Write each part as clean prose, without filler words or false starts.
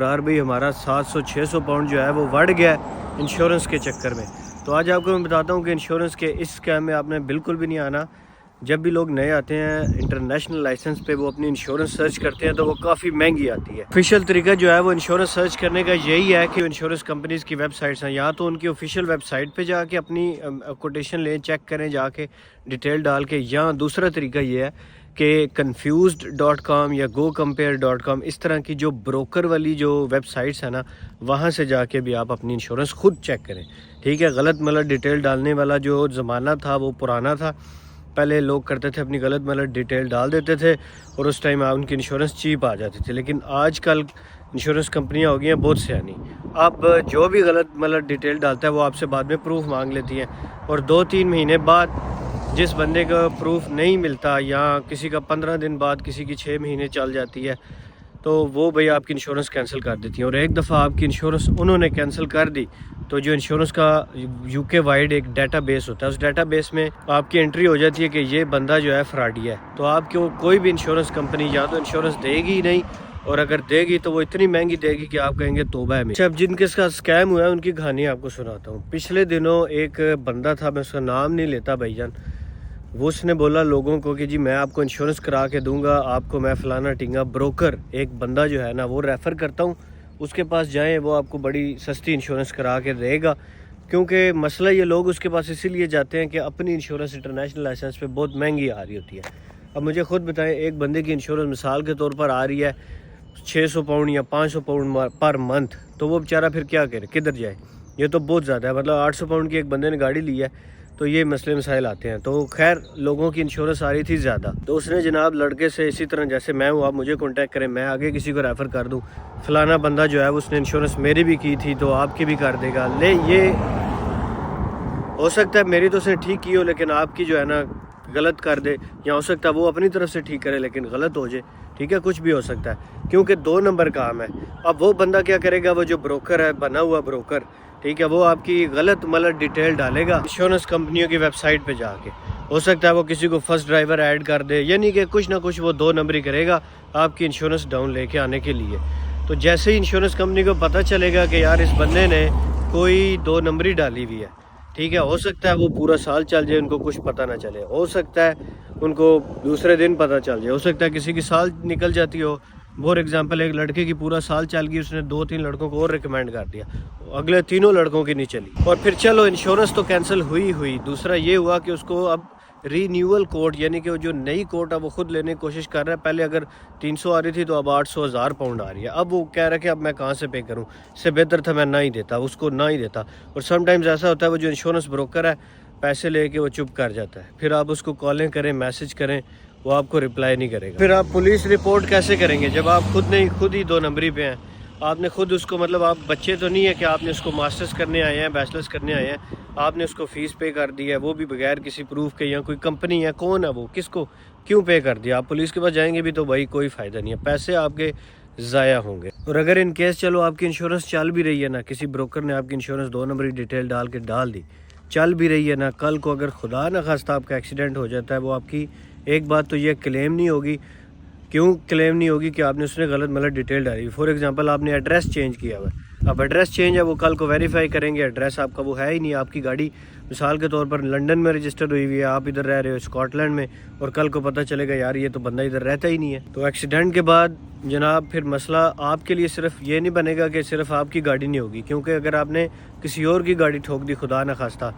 یار بھائی ہمارا 700-600 پاؤنڈ جو ہے وہ بڑھ گیا ہے انشورنس کے چکر میں. تو آج آپ کو میں بتاتا ہوں کہ انشورنس کے اس اسکیم میں آپ نے بالکل بھی نہیں آنا. جب بھی لوگ نئے آتے ہیں انٹرنیشنل لائسنس پہ وہ اپنی انشورنس سرچ کرتے ہیں تو وہ کافی مہنگی آتی ہے. آفیشیل طریقہ جو ہے وہ انشورنس سرچ کرنے کا یہی ہے کہ انشورنس کمپنیز کی ویب سائٹس ہیں یا تو ان کی آفیشیل ویب سائٹ پہ جا کے اپنی کوٹیشن لیں، چیک کریں جا کے ڈیٹیل ڈال کے، یا دوسرا طریقہ یہ ہے کہ confused.com یا gocompare.com اس طرح کی جو بروکر والی جو ویب سائٹس ہیں نا، وہاں سے جا کے بھی آپ اپنی انشورنس خود چیک کریں. ٹھیک ہے، غلط ملت ڈیٹیل ڈالنے والا جو زمانہ تھا وہ پرانا تھا. پہلے لوگ کرتے تھے اپنی غلط ملت ڈیٹیل ڈال دیتے تھے اور اس ٹائم ان کی انشورنس چیپ آ جاتی تھی. لیکن آج کل انشورنس کمپنیاں ہو گئی ہیں بہت سیانی. اب جو بھی غلط ملت ڈیٹیل ڈالتا ہے وہ آپ سے بعد میں پروف مانگ لیتی ہیں، اور 2-3 مہینے بعد جس بندے کا پروف نہیں ملتا، یا کسی کا 15 دن بعد، کسی کی 6 مہینے چل جاتی ہے، تو وہ بھئی آپ کی انشورنس کینسل کر دیتی ہیں. اور ایک دفعہ آپ کی انشورنس انہوں نے کینسل کر دی تو جو انشورنس کا UK وائڈ ایک ڈیٹا بیس ہوتا ہے، اس ڈیٹا بیس میں آپ کی انٹری ہو جاتی ہے کہ یہ بندہ جو ہے فراڈی ہے. تو آپ کو کوئی بھی انشورنس کمپنی یا تو انشورنس دے گی ہی نہیں، اور اگر دے گی تو وہ اتنی مہنگی دے گی کہ آپ کہیں گے توبہ ہے. اچھا، اب جن کے ساتھ اسکیم ہوا ہے ان کی کہانی آپ کو سناتا ہوں. پچھلے دنوں ایک بندہ تھا، میں اس کا نام نہیں لیتا بھائی جان، وہ اس نے بولا لوگوں کو کہ جی میں آپ کو انشورنس کرا کے دوں گا، آپ کو میں فلانا ٹینگا بروکر ایک بندہ جو ہے نا وہ ریفر کرتا ہوں، اس کے پاس جائیں، وہ آپ کو بڑی سستی انشورنس کرا کے دے گا. کیونکہ مسئلہ یہ لوگ اس کے پاس اسی لیے جاتے ہیں کہ اپنی انشورنس انٹرنیشنل لائسنس پہ بہت مہنگی آ رہی ہوتی ہے. اب مجھے خود بتائیں، ایک بندے کی انشورنس مثال کے طور پر آ رہی ہے 600 پاؤنڈ یا 500 پاؤنڈ پر منتھ، تو وہ بیچارہ پھر کیا کرے، کدھر جائے؟ یہ تو بہت زیادہ ہے. مطلب 800 پاؤنڈ کی ایک بندے نے گاڑی لی ہے تو یہ مسئلے مسائل آتے ہیں. تو خیر لوگوں کی انشورنس آ رہی تھی زیادہ، تو اس نے جناب لڑکے سے اسی طرح جیسے میں ہوں، آپ مجھے کانٹیکٹ کریں، میں آگے کسی کو ریفر کر دوں، فلانا بندہ جو ہے اس نے انشورنس میری بھی کی تھی تو آپ کی بھی کر دے گا. یہ ہو سکتا ہے میری تو اس نے ٹھیک کی ہو لیکن آپ کی جو ہے نا غلط کر دے، یا ہو سکتا ہے وہ اپنی طرف سے ٹھیک کرے لیکن غلط ہو جائے. ٹھیک ہے، کچھ بھی ہو سکتا ہے کیونکہ 2 نمبر کام ہے. اب وہ بندہ کیا کرے گا، وہ جو بروکر ہے، بنا ہوا بروکر، ٹھیک ہے، وہ آپ کی غلط ملت ڈیٹیل ڈالے گا انشورنس کمپنیوں کی ویب سائٹ پہ جا کے. ہو سکتا ہے وہ کسی کو فرسٹ ڈرائیور ایڈ کر دے، یعنی کہ کچھ نہ کچھ وہ 2 نمبری کرے گا آپ کی انشورنس ڈاؤن لے کے آنے کے لیے. تو جیسے ہی انشورنس کمپنی کو پتہ چلے گا کہ یار اس بندے نے کوئی 2 نمبری ڈالی ہوئی ہے، ٹھیک ہے، ہو سکتا ہے وہ پورا سال چل جائے، ان کو کچھ پتہ نہ چلے، ہو سکتا ہے ان کو دوسرے دن پتہ چل جائے، ہو سکتا ہے کسی کی سال نکل جاتی ہو. فور ایگزامپل ایک لڑکے کی پورا سال چل گئی، اس نے 2-3 لڑکوں کو اور ریکمینڈ کر دیا، اگلے 3 لڑکوں کی نہیں چلی، اور پھر چلو انشورنس تو کینسل ہوئی. دوسرا یہ ہوا کہ اس کو اب رینیول کوٹ، یعنی کہ جو نئی کوٹ ہے وہ خود لینے کی کوشش کر رہا ہے. پہلے اگر 300 آ رہی تھی تو اب 800-1000 پاؤنڈ آ رہی ہے. اب وہ کہہ رہا ہے کہ اب میں کہاں سے پے کروں، اس سے بہتر تھا میں نہ ہی دیتا، اس کو نہ ہی دیتا. اور سم ٹائمز ایسا ہوتا ہے وہ جو انشورنس بروکر ہے پیسے لے کے وہ چپ کر جاتا ہے، پھر آپ اس کو کالیں کریں، میسج کریں، وہ آپ کو رپلائی نہیں کرے گا. پھر آپ پولیس رپورٹ کیسے کریں گے جب آپ خود ہی 2 نمبری پہ ہیں؟ آپ نے خود اس کو، مطلب آپ بچے تو نہیں ہے کہ آپ نے اس کو ماسٹرز کرنے آئے ہیں، بیچلرز کرنے آئے ہیں، آپ نے اس کو فیس پے کر دی ہے، وہ بھی بغیر کسی پروف کے، یا کوئی کمپنی ہے، کون ہے وہ، کس کو کیوں پے کر دیا؟ آپ پولیس کے پاس جائیں گے بھی تو بھائی کوئی فائدہ نہیں ہے، پیسے آپ کے ضائع ہوں گے. اور اگر ان کیس چلو آپ کی انشورنس چل بھی رہی ہے نا، کسی بروکر نے آپ کی انشورنس 2 نمبری ڈیٹیل ڈال دی، چل بھی رہی ہے نا، کل کو اگر خدا نہ خواستہ آپ کا ایکسیڈنٹ ہو جاتا ہے، وہ آپ کی ایک بات تو یہ کلیم نہیں ہوگی. کیوں کلیم نہیں ہوگی؟ کہ آپ نے اس نے غلط ملت ڈیٹیل ڈالی. فور ایگزامپل آپ نے ایڈریس چینج کیا ہوا ہے، اب ایڈریس چینج ہے، وہ کل کو ویریفائی کریں گے ایڈریس آپ کا وہ ہے ہی نہیں، آپ کی گاڑی مثال کے طور پر لنڈن میں رجسٹر ہوئی ہے، آپ ادھر رہ رہے ہو اسکاٹ لینڈ میں، اور کل کو پتہ چلے گا یار یہ تو بندہ ادھر رہتا ہی نہیں ہے. تو ایکسیڈنٹ کے بعد جناب پھر مسئلہ آپ کے لیے صرف یہ نہیں بنے گا کہ صرف آپ کی گاڑی نہیں ہوگی، کیونکہ اگر آپ نے کسی اور کی گاڑی ٹھوک دی خدا نہ خواستہ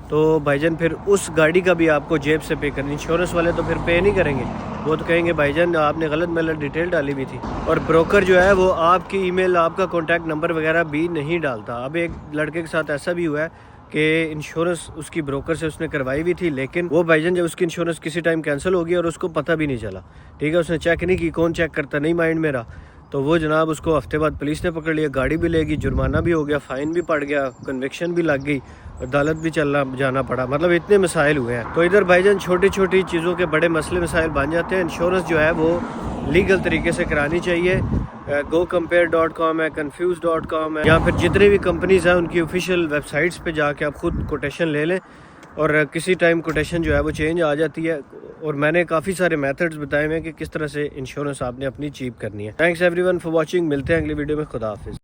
تو بھائی جان پھر اس گاڑی کا بھی آپ کو جیب سے پے کرنی. انشورنس والے تو پھر پے نہیں کریں گے، وہ تو کہیں گے بھائی جان آپ نے غلط ملت ڈیٹیل ڈالی ہوئی تھی. اور بروکر جو ہے وہ آپ کی ای میل، آپ کا کانٹیکٹ نمبر وغیرہ بھی نہیں ڈالتا. اب ایک لڑکے کے ساتھ ایسا بھی ہوا ہے کہ انشورنس اس کی بروکر سے اس نے کروائی ہوئی تھی، لیکن وہ بھائی جان جب اس کی انشورنس کسی ٹائم کینسل ہو گئی اور اس کو پتہ بھی نہیں چلا، ٹھیک ہے، اس نے چیک نہیں کی، کون چیک کرتا نہیں مائنڈ میرا، تو وہ جناب اس کو ہفتے بعد پولیس نے پکڑ لیا، گاڑی بھی لے گی، جرمانہ بھی ہو گیا، فائن بھی پڑ گیا، کنوکشن بھی لگ گئی، عدالت بھی جانا پڑا. مطلب اتنے مسائل ہوئے ہیں. تو ادھر بھائی جان چھوٹی چھوٹی چیزوں کے بڑے مسئلے مسائل بن جاتے ہیں. انشورنس جو ہے وہ لیگل طریقے سے کرانی چاہیے. gocompare.com ہے، confused.com ہے، یا پھر جتنی بھی کمپنیز ہیں ان کی آفیشیل ویب سائٹس پہ جا کے آپ خود کوٹیشن لے لیں. اور کسی ٹائم کوٹیشن جو ہے وہ چینج آ جاتی ہے، اور میں نے کافی سارے میتھڈز بتائے ہوئے ہیں کہ کس طرح سے انشورنس آپ نے اپنی چیپ کرنی ہے۔ Thanks every one for watching, ملتے ہیں اگلی ویڈیو میں، خدا حافظ۔